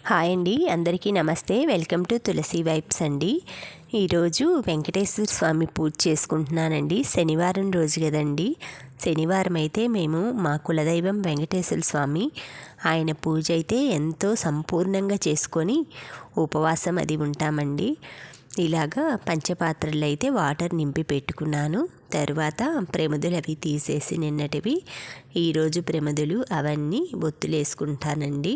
Hi అండి, అందరికీ నమస్తే. వెల్కమ్ టు తులసి వైబ్స్ అండి. ఈరోజు వెంకటేశ్వర స్వామి పూజ చేసుకుంటున్నానండి. శనివారం రోజు కదండి. శనివారం అయితే మేము మా కులదైవం వెంకటేశ్వర స్వామి ఆయన పూజ అయితే ఎంతో సంపూర్ణంగా చేసుకొని ఉపవాసం అది ఉంటామండి. ఇలాగా పంచపాత్రలు అయితే వాటర్ నింపి పెట్టుకున్నాను. తర్వాత ప్రమిదలు అవి తీసేసి నిన్నటివి ఈరోజు ప్రమిదలు అవన్నీ ఒత్తులేసుకుంటానండి.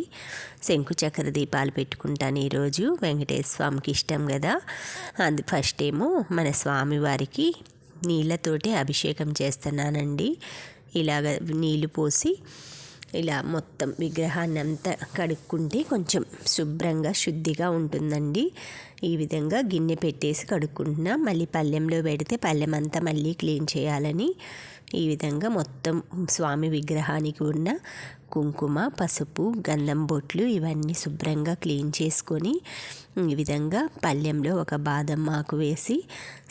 శంకు చక్ర దీపాలు పెట్టుకుంటాను. ఈరోజు వెంకటేశ్వర స్వామికి ఇష్టం కదా. ఫస్ట్ ఏమో మన స్వామివారికి నీళ్ళతోటి అభిషేకం చేస్తున్నానండి. ఇలాగ నీళ్ళు పోసి ఇలా మొత్తం విగ్రహాన్ని అంతా కడుక్కుంటే కొంచెం శుభ్రంగా శుద్ధిగా ఉంటుందండి. ఈ విధంగా గిన్నె పెట్టేసి కడుక్కుంటున్నా. మళ్ళీ పళ్ళెంలో పెడితే పళ్ళెం అంతా మళ్ళీ క్లీన్ చేయాలని ఈ విధంగా మొత్తం స్వామి విగ్రహానికి ఉన్న కుంకుమ, పసుపు, గంధం బొట్లు ఇవన్నీ శుభ్రంగా క్లీన్ చేసుకొని ఈ విధంగా పళ్ళెంలో ఒక బాదం ఆకు వేసి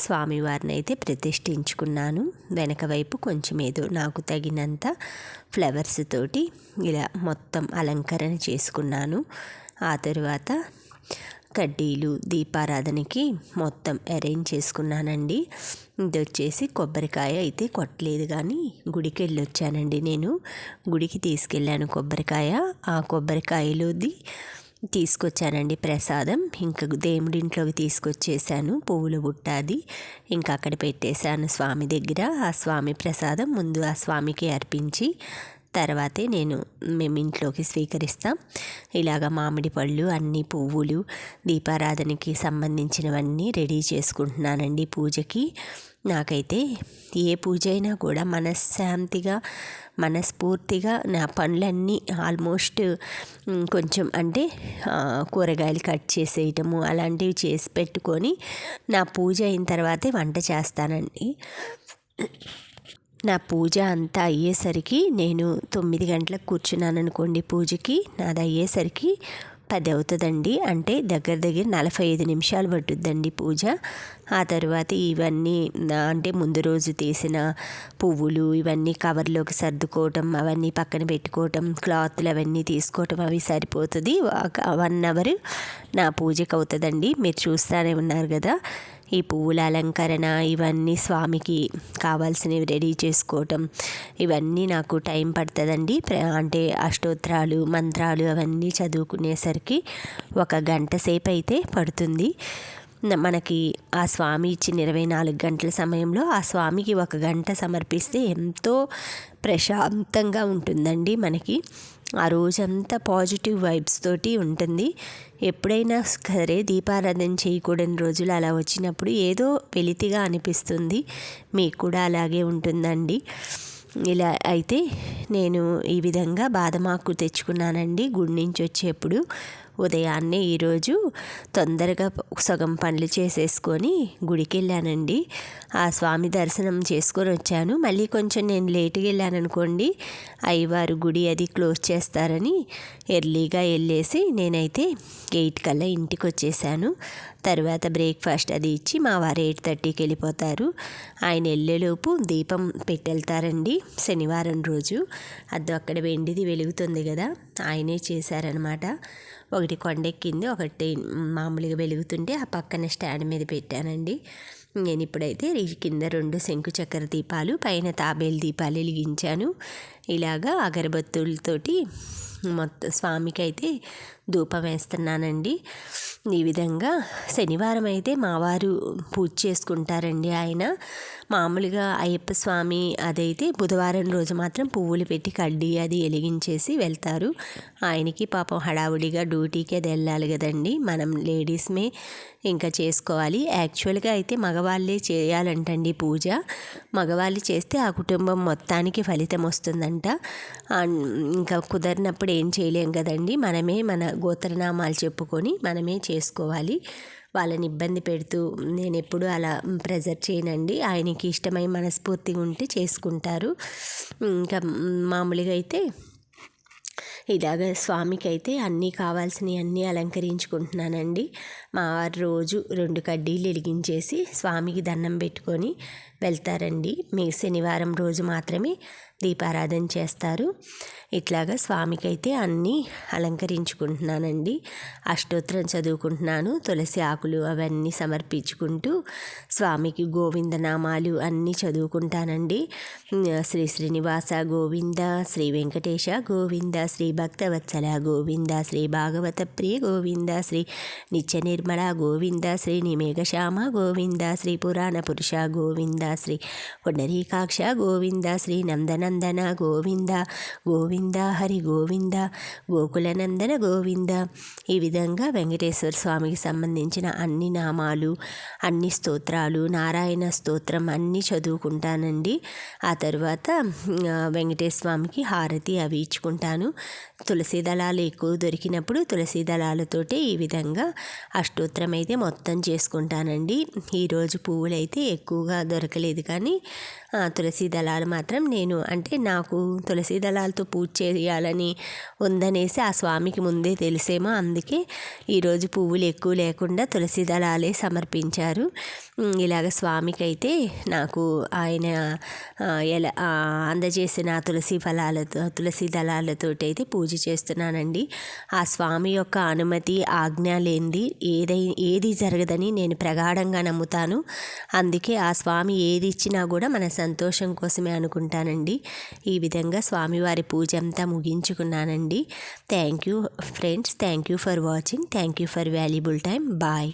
స్వామివారిని అయితే ప్రతిష్ఠించుకున్నాను. వెనక వైపు కొంచెం ఏదో నాకు తగినంత ఫ్లవర్స్ తోటి ఇలా మొత్తం అలంకరణ చేసుకున్నాను. ఆ తరువాత కడ్డీలు దీపారాధనకి మొత్తం అరేంజ్ చేసుకున్నానండి. ఇది వచ్చేసి కొబ్బరికాయ అయితే కొట్టలేదు, కానీ గుడికి వెళ్ళొచ్చానండి. నేను గుడికి తీసుకెళ్ళాను కొబ్బరికాయ. ఆ కొబ్బరికాయలోది తీసుకొచ్చానండి ప్రసాదం. ఇంకా దేవుడింట్లోకి తీసుకొచ్చేసాను. పువ్వుల బుట్టాది ఇంకా అక్కడ పెట్టేశాను స్వామి దగ్గర. ఆ స్వామి ప్రసాదం ముందు ఆ స్వామికి అర్పించి తర్వాతే మేము ఇంట్లోకి స్వీకరిస్తాం. ఇలాగ మామిడి పళ్ళు, అన్ని పువ్వులు, దీపారాధనకి సంబంధించినవన్నీ రెడీ చేసుకుంటున్నానండి పూజకి. నాకైతే ఏ పూజ అయినా కూడా మనశ్శాంతిగా మనస్ఫూర్తిగా నా పనులన్నీ ఆల్మోస్ట్ కొంచెం అంటే కూరగాయలు కట్ చేసేయటము అలాంటివి చేసి పెట్టుకొని నా పూజ అయిన తర్వాతే వంట చేస్తానండి. నా పూజ అంతా అయ్యేసరికి నేను 9 గంటలకు కూర్చున్నాను అనుకోండి పూజకి. నాది అయ్యేసరికి 10 అవుతుందండి. అంటే దగ్గర 45 నిమిషాలు పట్టుద్దండి పూజ. ఆ తర్వాత ఇవన్నీ అంటే ముందు రోజు తీసిన పువ్వులు ఇవన్నీ కవర్లోకి సర్దుకోవటం, అవన్నీ పక్కన పెట్టుకోవటం, క్లాత్లు అవన్నీ తీసుకోవటం అవి సరిపోతుంది. 1 అవర్ నా పూజకి అవుతుందండి. మీరు చూస్తూనే ఉన్నారు కదా. ఈ పువ్వుల అలంకరణ ఇవన్నీ స్వామికి కావాల్సినవి రెడీ చేసుకోవటం ఇవన్నీ నాకు టైం పడుతుందండి. అంటే అష్టోత్తరాలు మంత్రాలు అవన్నీ చదువుకునేసరికి 1 గంట సేపు అయితే పడుతుంది. మనకి ఆ స్వామి ఇచ్చిన 24 గంటల సమయంలో ఆ స్వామికి 1 గంట సమర్పిస్తే ఎంతో ప్రశాంతంగా ఉంటుందండి. మనకి ఆ రోజంతా పాజిటివ్ వైబ్స్ తోటి ఉంటుంది. ఎప్పుడైనా సరే దీపారాధన చేయకూడని రోజులు అలా వచ్చినప్పుడు ఏదో వెలితిగా అనిపిస్తుంది. మీకు కూడా అలాగే ఉంటుందండి. ఇలా అయితే నేను ఈ విధంగా బాదమాకు తెచ్చుకున్నానండి గుడి నుంచి వచ్చేప్పుడు. ఉదయాన్నే ఈరోజు తొందరగా సగం పనులు చేసేసుకొని గుడికి వెళ్ళానండి. ఆ స్వామి దర్శనం చేసుకొని వచ్చాను. మళ్ళీ కొంచెం నేను లేటుగా వెళ్ళాను అనుకోండి, అయ్యవారు గుడి అది క్లోజ్ చేస్తారని ఎర్లీగా వెళ్ళేసి నేనైతే 8 కల్లా ఇంటికి వచ్చేసాను. తర్వాత బ్రేక్ఫాస్ట్ అది ఇచ్చి మా వారు 8:30కి వెళ్ళిపోతారు. ఆయన వెళ్ళేలోపు దీపం పెట్టెళ్తారండి. శనివారం రోజు అది అక్కడ వెండిది వెలుగుతుంది కదా, ఆయనే చేశారనమాట. ఒకటి కొండెక్కింది, ఒకటి మామూలుగా వెలుగుతుంటే ఆ పక్కన స్టాండ్ మీద పెట్టానండి. నేను ఇప్పుడైతే కింద 2 శంకు చక్ర దీపాలు, పైన తాబేలు దీపాలు వెలిగించాను. ఇలాగా అగరబత్తులతోటి మొత్తం స్వామికి అయితే ధూపం వేస్తున్నానండి. ఈ విధంగా శనివారం అయితే మా వారు పూజ చేసుకుంటారండి. ఆయన మామూలుగా అయ్యప్ప స్వామి అదైతే బుధవారం రోజు మాత్రం పువ్వులు పెట్టి కడ్డీ అది వెలిగించేసి వెళ్తారు. ఆయనకి పాపం హడావుడిగా డ్యూటీకి అది వెళ్ళాలి కదండి. మనం లేడీస్మే ఇంకా చేసుకోవాలి. యాక్చువల్గా అయితే మగవాళ్ళే చేయాలంటండి పూజ. మగవాళ్ళు చేస్తే ఆ కుటుంబం మొత్తానికి ఫలితం వస్తుందంట. ఇంకా కుదరినప్పుడు ఏం చేయలేం కదండి. మనమే మన గోత్రనామాలు చెప్పుకొని మనమే చేసుకోవాలి. వాళ్ళని ఇబ్బంది పెడుతూ నేను ఎప్పుడు అలా ప్రెజర్ చేయనండి. ఆయనకి ఇష్టమై మనస్ఫూర్తిగా ఉంటే చేసుకుంటారు. ఇంకా మామూలుగా అయితే ఇలాగ స్వామికి అయితే అన్నీ కావాల్సినవి అన్నీ అలంకరించుకుంటున్నానండి. మా వారు రోజు 2 కడ్డీలు వెలిగించేసి స్వామికి దండం పెట్టుకొని వెళ్తారండి. మీ శనివారం రోజు మాత్రమే దీపారాధన చేస్తారు. ఇట్లాగా స్వామికి అయితే అన్నీ అలంకరించుకుంటున్నానండి. అష్టోత్తరం చదువుకుంటున్నాను. తులసి ఆకులు అవన్నీ సమర్పించుకుంటూ స్వామికి గోవిందనామాలు అన్నీ చదువుకుంటానండి. శ్రీ శ్రీనివాస గోవింద, శ్రీ వెంకటేశ గోవింద, శ్రీ భక్తవత్సల గోవింద, శ్రీ భాగవత ప్రియ గోవింద, శ్రీ నిత్య నిర్మల గోవింద, శ్రీ నిమేఘశ్యామ గోవింద, శ్రీ పురాణ పురుష గోవింద, శ్రీ పుండరీకాక్ష గోవింద, శ్రీ నందనందన గోవింద గోవింద హరి గోవింద, గోకులనందన గోవింద. ఈ విధంగా వెంకటేశ్వర స్వామికి సంబంధించిన అన్ని నామాలు, అన్ని స్తోత్రాలు, నారాయణ స్తోత్రం అన్నీ చదువుకుంటానండి. ఆ తర్వాత వెంకటేశ్వర స్వామికి హారతి అవి ఇచ్చుకుంటాను. తులసి దళాలు ఎక్కువ దొరికినప్పుడు తులసి దళాలతోటి ఈ విధంగా అష్టోత్తరం అయితే మొత్తం చేసుకుంటానండి. ఈరోజు పువ్వులు అయితే ఎక్కువగా దొరకలేదు, కానీ తులసి దళాలు మాత్రం నేను అంటే నాకు తులసి దళాలతో పూజ చేయాలని ఉందనేసి ఆ స్వామికి ముందే తెలిసేమో, అందుకే ఈరోజు పువ్వులు ఎక్కువ లేకుండా తులసి దళాలే సమర్పించారు. ఇలాగ స్వామికి అయితే నాకు ఆయన ఎలా అందజేసిన తులసి దళాలతోటి అయితే పూజ చేస్తున్నానండి. ఆ స్వామి యొక్క అనుమతి ఆజ్ఞ లేనిది ఏది జరగదని నేను ప్రగాఢంగా నమ్ముతాను. అందుకే ఆ స్వామి ఏది ఇచ్చినా కూడా మన సంతోషం కోసమే అనుకుంటానండి. ఈ విధంగా స్వామివారి పూజ అంతా ముగించుకున్నానండి. Thank you friends, thank you for watching, thank you for valuable time. Bye.